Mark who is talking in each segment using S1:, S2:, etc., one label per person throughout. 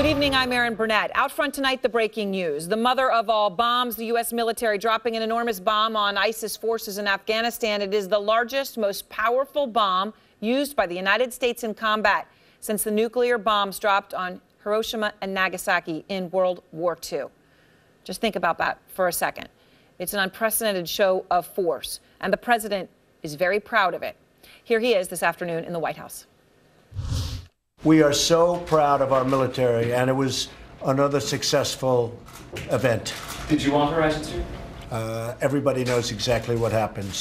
S1: evening, I'm Erin Burnett. Out front tonight, the breaking news. The mother of all bombs, the U.S. military dropping an enormous bomb on ISIS forces in Afghanistan. It is the largest, most powerful bomb used by the United States in combat since the nuclear bombs dropped on Hiroshima and Nagasaki in World War II. Just think about that for a second. It's an unprecedented show of force, and the president is very proud of it. Here he is this afternoon in the White House.
S2: We are so proud of our military, and it was another successful event.
S3: Did you authorize it, sir?
S2: Everybody knows exactly what happened.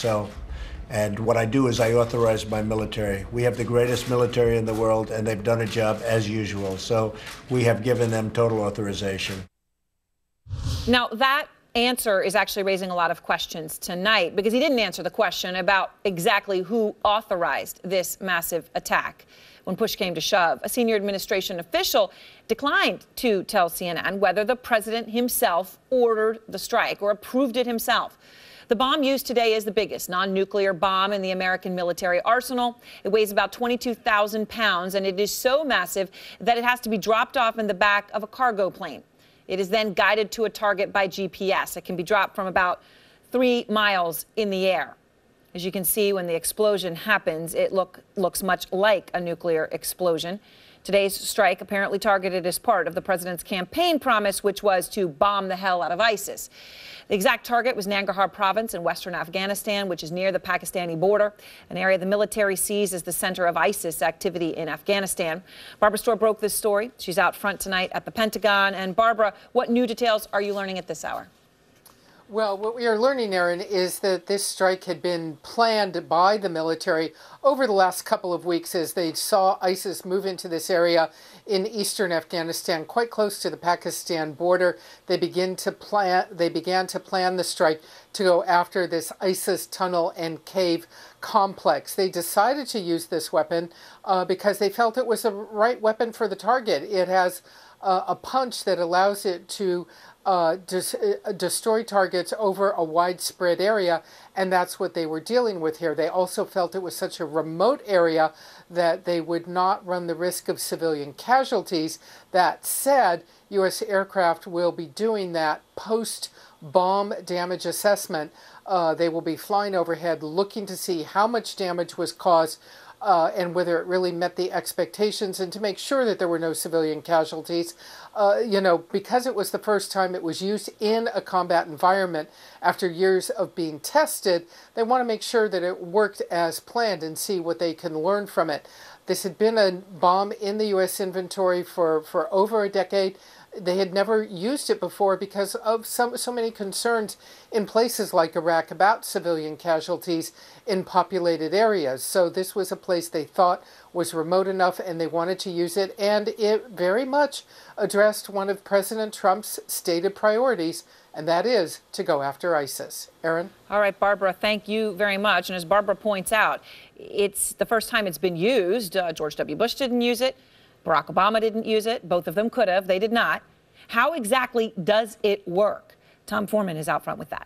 S2: And what I do is I authorize my military. We have the greatest military in the world, and they've done a job as usual. So we have given them total authorization.
S1: Now, that answer is actually raising a lot of questions tonight because he didn't answer the question about exactly who authorized this massive attack. When push came to shove, a senior administration official declined to tell CNN whether the president himself ordered the strike or approved it himself. The bomb used today is the biggest non-nuclear bomb in the American military arsenal. It weighs about 22,000 pounds, and it is so massive that it has to be dropped off in the back of a cargo plane. It is then guided to a target by GPS. It can be dropped from about 3 miles in the air. As you can see, when the explosion happens, it looks much like a nuclear explosion. Today's strike apparently targeted as part of the president's campaign promise, which was to bomb the hell out of ISIS. The exact target was Nangarhar province in western Afghanistan, which is near the Pakistani border, an area the military sees as the center of ISIS activity in Afghanistan. Barbara Storr broke this story. She's out front tonight at the Pentagon. And Barbara, what new details are you learning at this hour?
S4: Well, what we are learning, Erin, is that this strike had been planned by the military over the last couple of weeks as they saw ISIS move into this area in eastern Afghanistan, quite close to the Pakistan border. They began to plan the strike to go after this ISIS tunnel and cave complex. They decided to use this weapon because they felt it was the right weapon for the target. It has a punch that allows it to destroy targets over a widespread area, and that's what they were dealing with here. They also felt it was such a remote area that they would not run the risk of civilian casualties. That said, U.S. aircraft will be doing that post-bomb damage assessment. They will be flying overhead looking to see how much damage was caused and whether it really met the expectations, and to make sure that there were no civilian casualties. Because it was the first time it was used in a combat environment after years of being tested, they want to make sure that it worked as planned and see what they can learn from it. This had been a bomb in the U.S. inventory for over a decade. They had never used it before because of so many concerns in places like Iraq about civilian casualties in populated areas. So this was a place they thought was remote enough, and they wanted to use it, and it very much addressed one of President Trump's stated priorities, and that is to go after ISIS. Erin?
S1: All right, Barbara, thank you very much. And as Barbara points out, it's the first time it's been used. George W. Bush didn't use it. Barack Obama didn't use it. Both of them could have. They did not. How exactly does it work? Tom Foreman is out front with that.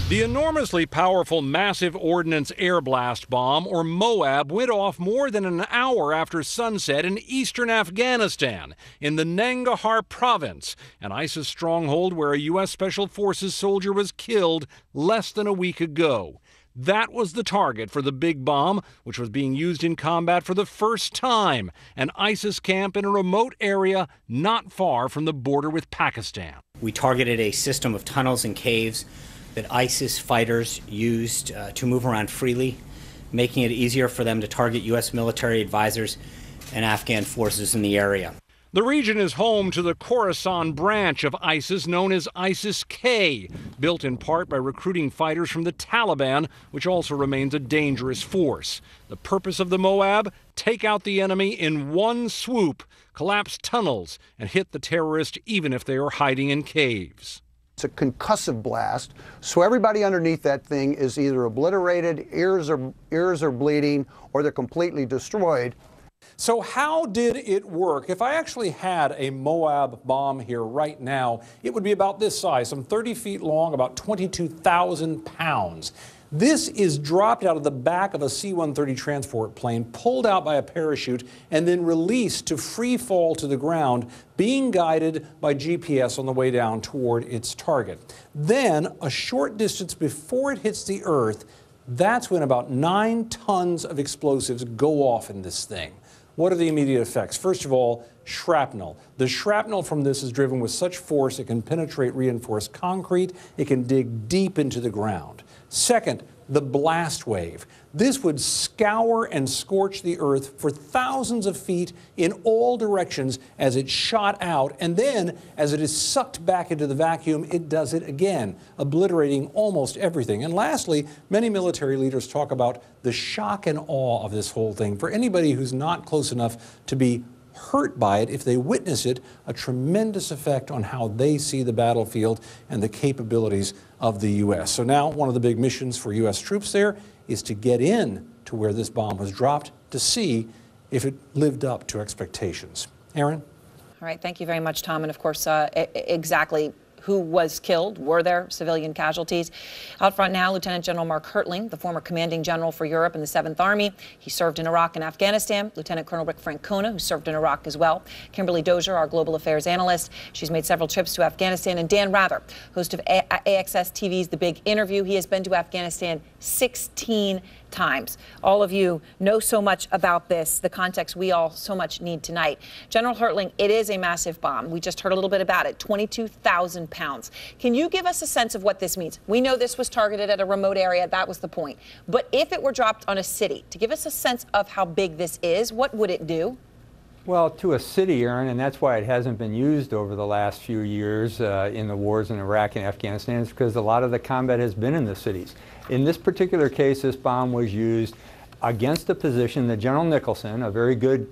S5: The enormously powerful Massive Ordnance Air Blast Bomb, or MOAB, went off more than an hour after sunset in eastern Afghanistan, in the Nangarhar province, an ISIS stronghold where a U.S. Special Forces soldier was killed less than a week ago. That was the target for the big bomb, which was being used in combat for the first time, an ISIS camp in a remote area not far from the border with Pakistan.
S6: We targeted a system of tunnels and caves that ISIS fighters used to move around freely, making it easier for them to target U.S. military advisors and Afghan forces in the area.
S5: The region is home to the Khorasan branch of ISIS known as ISIS-K, built in part by recruiting fighters from the Taliban, which also remains a dangerous force. The purpose of the MOAB? Take out the enemy in one swoop, collapse tunnels, and hit the terrorist even if they are hiding in caves.
S7: It's a concussive blast, so everybody underneath that thing is either obliterated, ears are bleeding, or they're completely destroyed.
S8: So how did it work? If I actually had a MOAB bomb here right now, it would be about this size, some 30 feet long, about 22,000 pounds. This is dropped out of the back of a C-130 transport plane, pulled out by a parachute, and then released to free fall to the ground, being guided by GPS on the way down toward its target. Then, a short distance before it hits the Earth, that's when about 9 tons of explosives go off in this thing. What are the immediate effects? First of all, shrapnel. The shrapnel from this is driven with such force it can penetrate reinforced concrete, it can dig deep into the ground. Second, the blast wave. This would scour and scorch the Earth for thousands of feet in all directions as it shot out, and then as it is sucked back into the vacuum, it does it again, obliterating almost everything. And lastly, many military leaders talk about the shock and awe of this whole thing. For anybody who's not close enough to be hurt by it, if they witness it, a tremendous effect on how they see the battlefield and the capabilities of the U.S. So now one of the big missions for U.S. troops there is to get in to where this bomb was dropped to see if it lived up to expectations. Aaron?
S1: All right, thank you very much, Tom. And of course, exactly who was killed? Were there civilian casualties? Out front now, Lieutenant General Mark Hertling, the former commanding general for Europe in the 7th Army. He served in Iraq and Afghanistan. Lieutenant Colonel Rick Francona, who served in Iraq as well. Kimberly Dozier, our global affairs analyst. She's made several trips to Afghanistan. And Dan Rather, host of AXS TV's The Big Interview. He has been to Afghanistan 16 times. All of you know so much about this, the context we all so much need tonight. General Hertling, it is a massive bomb. We just heard a little bit about it, 22,000 pounds. Can you give us a sense of what this means? We know this was targeted at a remote area. That was the point. But if it were dropped on a city, to give us a sense of how big this is, what would it do?
S9: Well, to a city, Aaron, and that's why it hasn't been used over the last few years in the wars in Iraq and Afghanistan, is because a lot of the combat has been in the cities. In this particular case, this bomb was used against a position that General Nicholson, a very good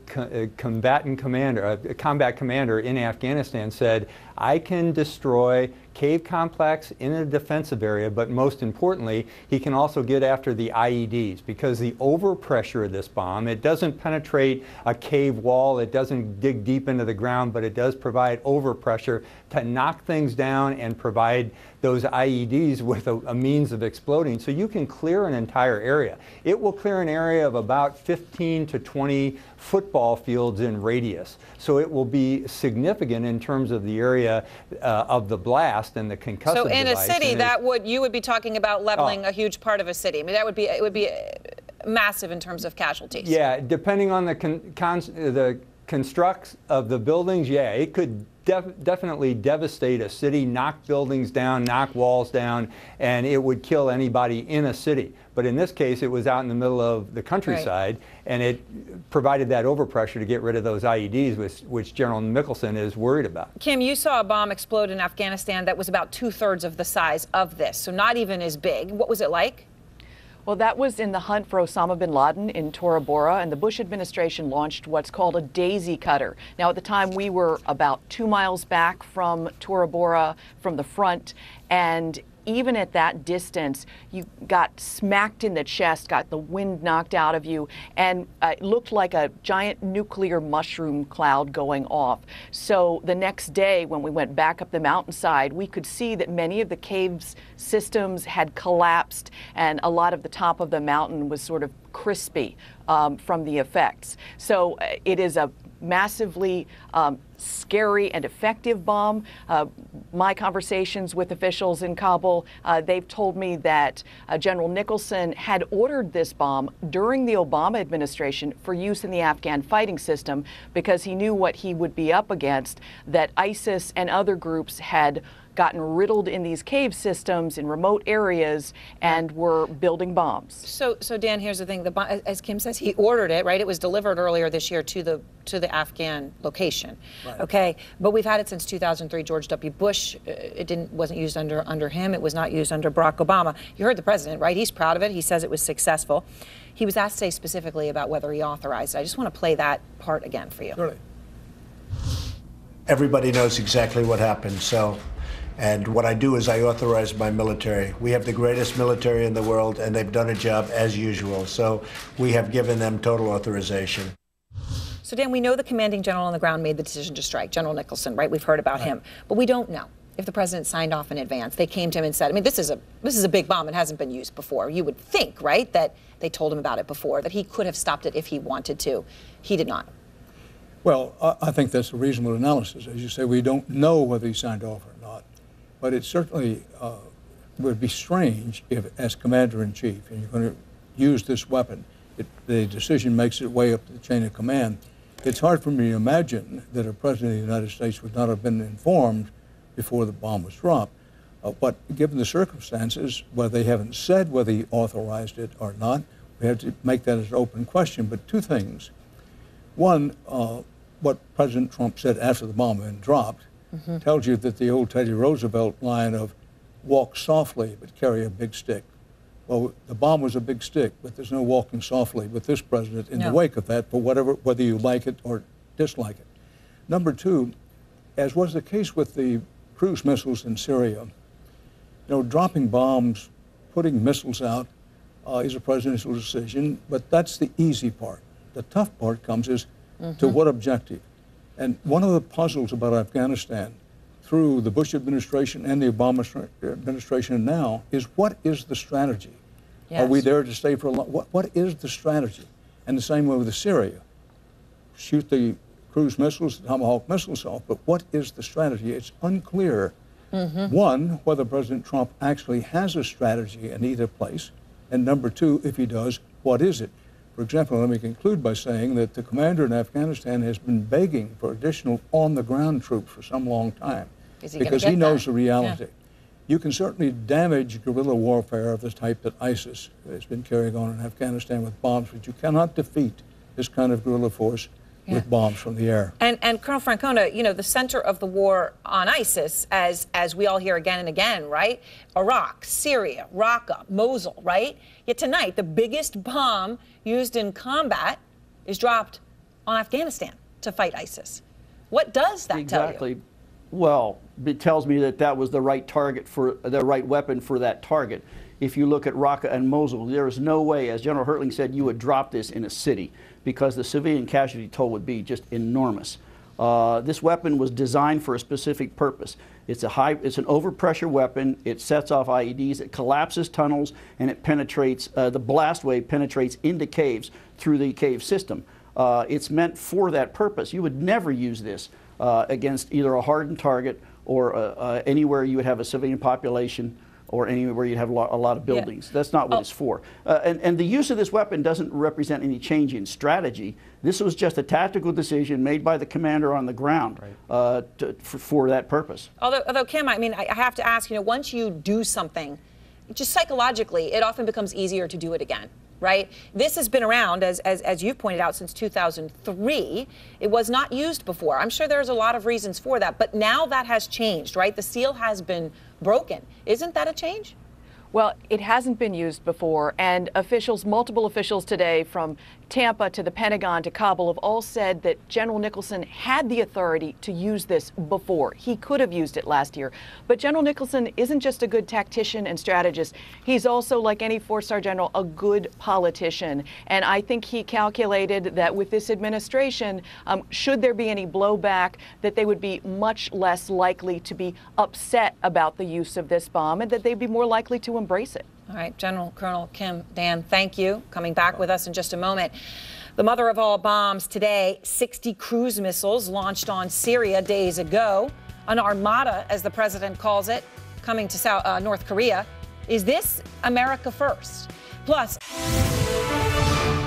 S9: combat commander in Afghanistan, said, I can destroy cave complex in a defensive area, but most importantly, he can also get after the IEDs, because the overpressure of this bomb, it doesn't penetrate a cave wall, it doesn't dig deep into the ground, but it does provide overpressure to knock things down and provide those IEDs with a means of exploding. So you can clear an entire area. It will clear an area of about 15 to 20 football fields in radius. So it will be significant in terms of the area of the blast and the concussive
S1: So in
S9: device.
S1: a city, you would be talking about leveling a huge part of a city. I mean, it would be massive in terms of casualties.
S9: Yeah, depending on the constructs of the buildings, yeah, it could definitely devastate a city, knock buildings down, knock walls down, and it would kill anybody in a city. But in this case, it was out in the middle of the countryside, right, and it provided that overpressure to get rid of those IEDs, which General Nicholson is worried about.
S1: Kim, you saw a bomb explode in Afghanistan that was about 2/3 of the size of this, so not even as big. What was it like?
S10: Well, that was in the hunt for Osama bin Laden in Tora Bora, and the Bush administration launched what's called a daisy cutter. Now, at the time, we were about 2 miles back from Tora Bora from the front, and even at that distance, you got smacked in the chest, got the wind knocked out of you, and it looked like a giant nuclear mushroom cloud going off. So the next day, when we went back up the mountainside, we could see that many of the caves systems had collapsed, and a lot of the top of the mountain was sort of crispy from the effects. So it is a massively scary and effective bomb. My conversations with officials in Kabul, they've told me that General Nicholson had ordered this bomb during the Obama administration for use in the Afghan fighting system because he knew what he would be up against, that ISIS and other groups had gotten riddled in these cave systems in remote areas and were building bombs.
S1: So Dan, here's the thing. As Kim says, he ordered it, right? It was delivered earlier this year to the Afghan location. Right. Okay, but we've had it since 2003. George W. Bush. It wasn't used under him. It was not used under Barack Obama. You heard the president, right? He's proud of it. He says it was successful. He was asked today specifically about whether he authorized it. I just want to play that part again for you.
S2: Really? Everybody knows exactly what happened. And what I do is I authorize my military. We have the greatest military in the world, and they've done a job as usual. So we have given them total authorization.
S1: So Dan, we know the commanding general on the ground made the decision to strike, General Nicholson, right? We've heard about him, but we don't know. if the president signed off in advance? They came to him and said, I mean, this is a big bomb. It hasn't been used before. You would think, right, that they told him about it before, that he could have stopped it if he wanted to. He did not.
S11: Well, I think that's a reasonable analysis. As you say, we don't know whether he signed off or not. But it certainly would be strange if, as commander-in-chief, and you're going to use this weapon, the decision makes its way up the chain of command. It's hard for me to imagine that a president of the United States would not have been informed before the bomb was dropped. But given the circumstances, where they haven't said whether he authorized it or not, we have to make that as an open question. But two things. One, what President Trump said after the bomb had been dropped tells you that the old Teddy Roosevelt line of walk softly but carry a big stick. Well, the bomb was a big stick, but there's no walking softly with this president in the wake of that, for whether you like it or dislike it. Number two, as was the case with the cruise missiles in Syria, dropping bombs, putting missiles out is a presidential decision, but that's the easy part. The tough part comes is to what objective? And one of the puzzles about Afghanistan through the Bush administration and the Obama administration now is, what is the strategy? Yes. Are we there to stay for a long? What is the strategy? And the same way with Syria. Shoot the cruise missiles, the Tomahawk missiles off, but what is the strategy? It's unclear. One, whether President Trump actually has a strategy in either place, and number two, if he does, what is it? For example, let me conclude by saying that the commander in Afghanistan has been begging for additional on-the-ground troops for some long time because he knows the reality. Yeah. You can certainly damage guerrilla warfare of the type that ISIS has been carrying on in Afghanistan with bombs, but you cannot defeat this kind of guerrilla force with bombs from the air.
S1: And Colonel Francona, the center of the war on ISIS, as we all hear again and again, right? Iraq, Syria, Raqqa, Mosul, right? Yet tonight, the biggest bomb used in combat is dropped on Afghanistan to fight ISIS. What does that tell you?
S12: Well, it tells me that that was the right target for the right weapon for that target. If you look at Raqqa and Mosul, there is no way, as General Hertling said, you would drop this in a city, because the civilian casualty toll would be just enormous. This weapon was designed for a specific purpose. It's an overpressure weapon. It sets off IEDs. It collapses tunnels, and it penetrates. The blast wave penetrates into caves through the cave system. It's meant for that purpose. You would never use this against either a hardened target or anywhere you would have a civilian population, or anywhere you'd have a lot of buildings. That's not what it's for. And the use of this weapon doesn't represent any change in strategy. This was just a tactical decision made by the commander on the ground for that purpose.
S1: Although, Kim, I mean, I have to ask, once you do something, just psychologically, it often becomes easier to do it again, right? This has been around, as you've pointed out, since 2003. It was not used before. I'm sure there's a lot of reasons for that, but now that has changed, right? The seal has been broken. Isn't that a change?
S10: Well, it hasn't been used before, and multiple officials today, from Tampa to the Pentagon to Kabul, have all said that General Nicholson had the authority to use this before. He could have used it last year. But General Nicholson isn't just a good tactician and strategist. He's also, like any four-star general, a good politician. And I think he calculated that with this administration, should there be any blowback, that they would be much less likely to be upset about the use of this bomb, and that they'd be more likely to embrace it.
S1: All right, General Colonel Kim Dan, thank you. Coming back with us in just a moment. The mother of all bombs today, 60 cruise missiles launched on Syria days ago. An armada, as the president calls it, coming to North Korea. Is this America first? Plus,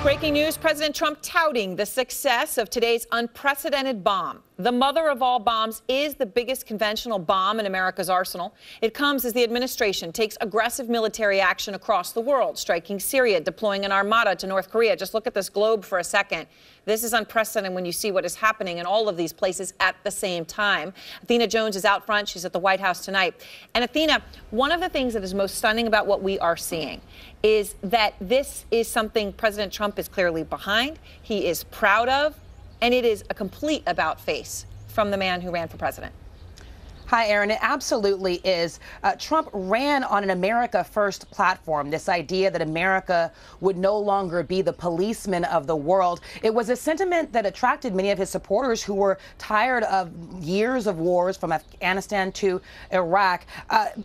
S1: breaking news, President Trump touting the success of today's unprecedented bomb. The mother of all bombs is the biggest conventional bomb in America's arsenal. It comes as the administration takes aggressive military action across the world, striking Syria, deploying an armada to North Korea. Just look at this globe for a second. This is unprecedented when you see what is happening in all of these places at the same time. Athena Jones is out front. She's at the White House tonight. And Athena, one of the things that is most stunning about what we are seeing is that this is something President Trump is clearly behind. He is proud of. And it is a complete about-face from the man who ran for president.
S13: Hi, Aaron. It absolutely is. Trump ran on an America First platform, this idea that America would no longer be the policeman of the world. It was a sentiment that attracted many of his supporters who were tired of years of wars from Afghanistan to Iraq.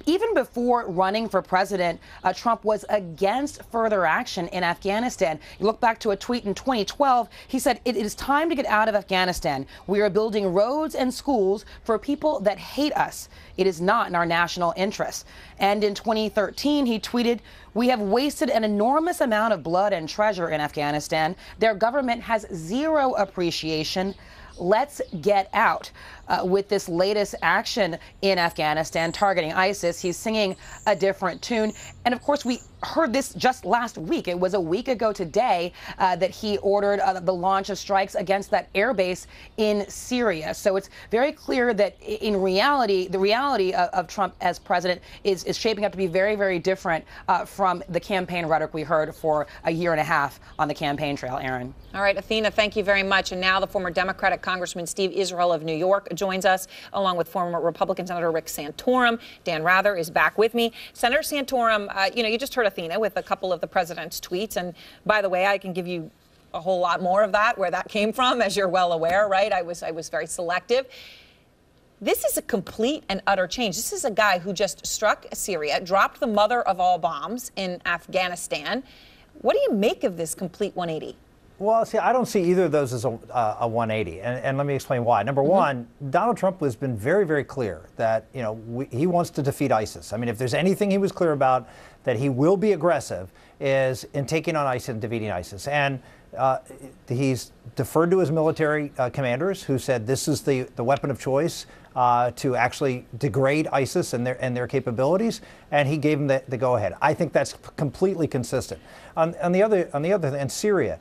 S13: Even before running for president, Trump was against further action in Afghanistan. You look back to a tweet in 2012, he said, "It is time to get out of Afghanistan. We are building roads and schools for people that hate us. It is not in our national interest." And in 2013, he tweeted, "We have wasted an enormous amount of blood and treasure in Afghanistan. Their government has zero appreciation. Let's get out." With this latest action in Afghanistan targeting ISIS, he's singing a different tune. And of course, we heard this just last week. It was a week ago today that he ordered the launch of strikes against that airbase in Syria. So it's very clear that in reality, the reality of Trump as president is shaping up to be very, very different from the campaign rhetoric we heard for a year and a half on the campaign trail, Aaron.
S1: All right, Athena, thank you very much. And now the former Democratic Congressman Steve Israel of New York joins us, along with former Republican Senator Rick Santorum. Dan Rather is back with me. Senator Santorum, you just heard Athena with a couple of the president's tweets. And by the way, I can give you a whole lot more of that, where that came from, as you're well aware, right? I was very selective. This is a complete and utter change. This is a guy who just struck Syria, dropped the mother of all bombs in Afghanistan. What do you make of this complete 180?
S14: Well, see, I don't see either of those as a 180, and let me explain why. Number one, Donald Trump has been very, very clear that he wants to defeat ISIS. I mean, if there's anything he was clear about that he will be aggressive is in taking on ISIS and defeating ISIS, and he's deferred to his military commanders who said this is the weapon of choice to actually degrade ISIS and their capabilities, and he gave them the go-ahead. I think that's completely consistent. On the other hand, Syria.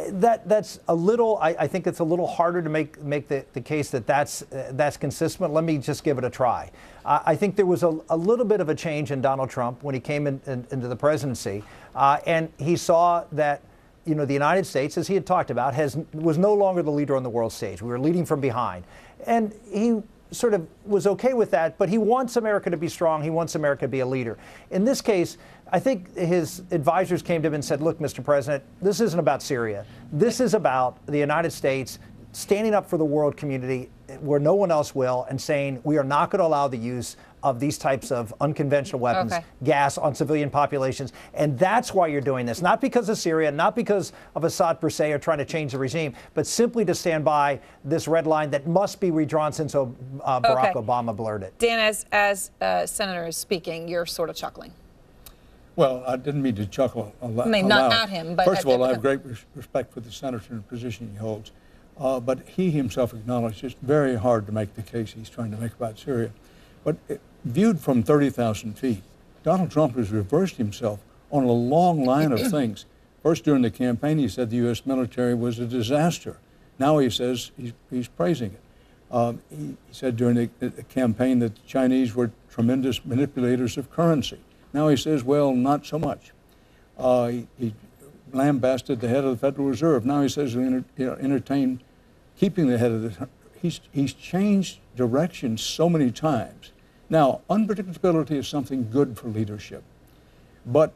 S14: That's a little. I think it's a little harder to make the case that's consistent. Let me just give it a try. I think there was a little bit of a change in Donald Trump when he came into the presidency, and he saw that the United States, as he had talked about, was no longer the leader on the world stage. We were leading from behind, and he sort of was okay with that, but he wants America to be strong. He wants America to be a leader. In this case, I think his advisors came to him and said, look, Mr. President, this isn't about Syria. This is about the United States standing up for the world community where no one else will and saying we are not going to allow the use of these types of unconventional weapons, gas on civilian populations. And that's why you're doing this, not because of Syria, not because of Assad per se or trying to change the regime, but simply to stand by this red line that must be redrawn since Barack Obama blurred it.
S1: Dan, as Senator is speaking, you're sort of chuckling.
S11: Well, I didn't mean to chuckle a lot.
S1: I mean, not at him, but
S11: first of all, I have great respect for the senator and the position he holds. But he himself acknowledged it's very hard to make the case he's trying to make about Syria. But viewed from 30,000 feet, Donald Trump has reversed himself on a long line of things. First, during the campaign, he said the U.S. military was a disaster. Now he says he's praising it. He said during the campaign that the Chinese were tremendous manipulators of currency. Now he says, well, not so much. He lambasted the head of the Federal Reserve. Now he says he'll entertain keeping the head of the... He's changed direction so many times. Now, unpredictability is something good for leadership, but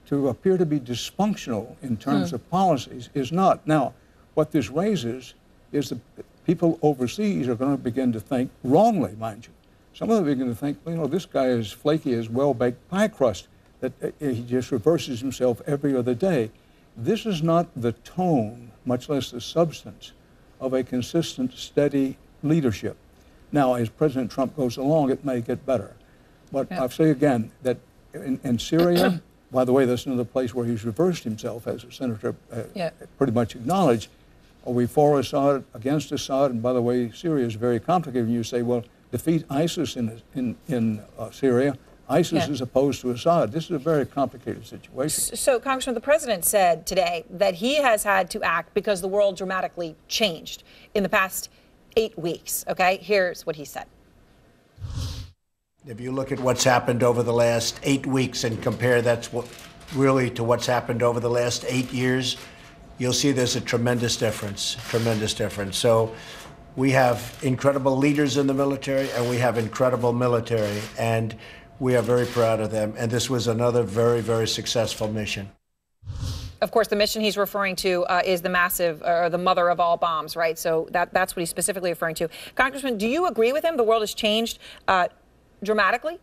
S11: to appear to be dysfunctional in terms of policies is not. Now, what this raises is that people overseas are going to begin to think, wrongly, mind you, some of them begin to think, this guy is flaky as well-baked pie crust, that he just reverses himself every other day. This is not the tone, much less the substance, of a consistent, steady leadership. Now, as President Trump goes along, it may get better. But I'll say again that in Syria, by the way, that's another place where he's reversed himself, as the senator pretty much acknowledged. Are we for Assad, against Assad? And by the way, Syria is very complicated. You say, well, defeat ISIS in Syria. ISIS is opposed to Assad. This is a very complicated situation.
S1: So, Congressman, the president said today that he has had to act because the world dramatically changed in the past 8 weeks. Okay, here's what he said.
S2: If you look at what's happened over the last 8 weeks and compare that's really to what's happened over the last 8 years, you'll see there's a tremendous difference, So We have incredible leaders in the military, and we have incredible military, and we are very proud of them. And this was another very, very successful mission.
S1: Of course, the mission he's referring to is the massive, or the mother of all bombs, right? So that's what he's specifically referring to. Congressman, do you agree with him? The world has changed dramatically?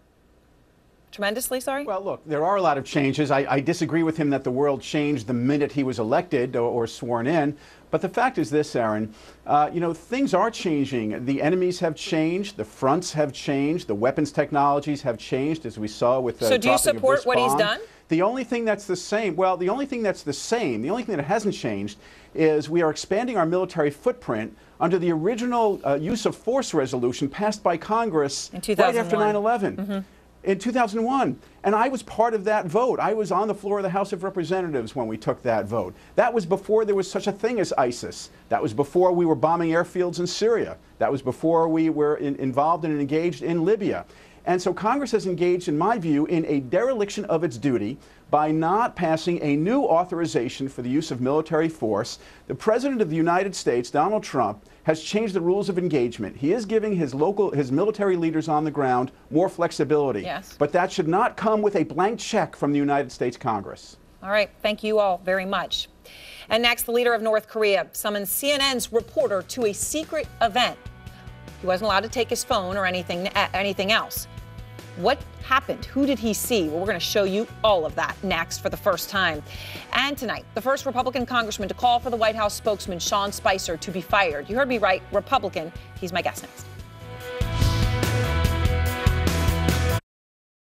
S1: Tremendously, sorry?
S15: Well, look, there are a lot of changes. I disagree with him that the world changed the minute he was elected or sworn in. But the fact is this, Aaron, you know, things are changing. The enemies have changed. The fronts have changed. The weapons technologies have changed, as we saw with the
S1: So do you support what he's done?
S15: The only thing that's the same, well, the only thing that's the same, the only thing that hasn't changed is we are expanding our military footprint under the original use of force resolution passed by Congress right after 9/11. In 2001. And I was part of that vote. I was on the floor of the House of Representatives when we took that vote. That was before there was such a thing as ISIS. That was before we were bombing airfields in Syria. That was before we were involved and engaged in Libya. And so Congress has engaged, in my view, in a dereliction of its duty by not passing a new authorization for the use of military force. The President of the United States, Donald Trump, has changed the rules of engagement. He is giving his military leaders on the ground more flexibility.
S1: Yes.
S15: But that should not come with a blank check from the United States Congress.
S1: All right. Thank you all very much. And next, the leader of North Korea summoned CNN's reporter to a secret event. He wasn't allowed to take his phone or anything else. What happened? Who did he see? Well, we're going to show you all of that next for the first time. And tonight, the first Republican congressman to call for the White House spokesman Sean Spicer to be fired. You heard me right, Republican. He's my guest next.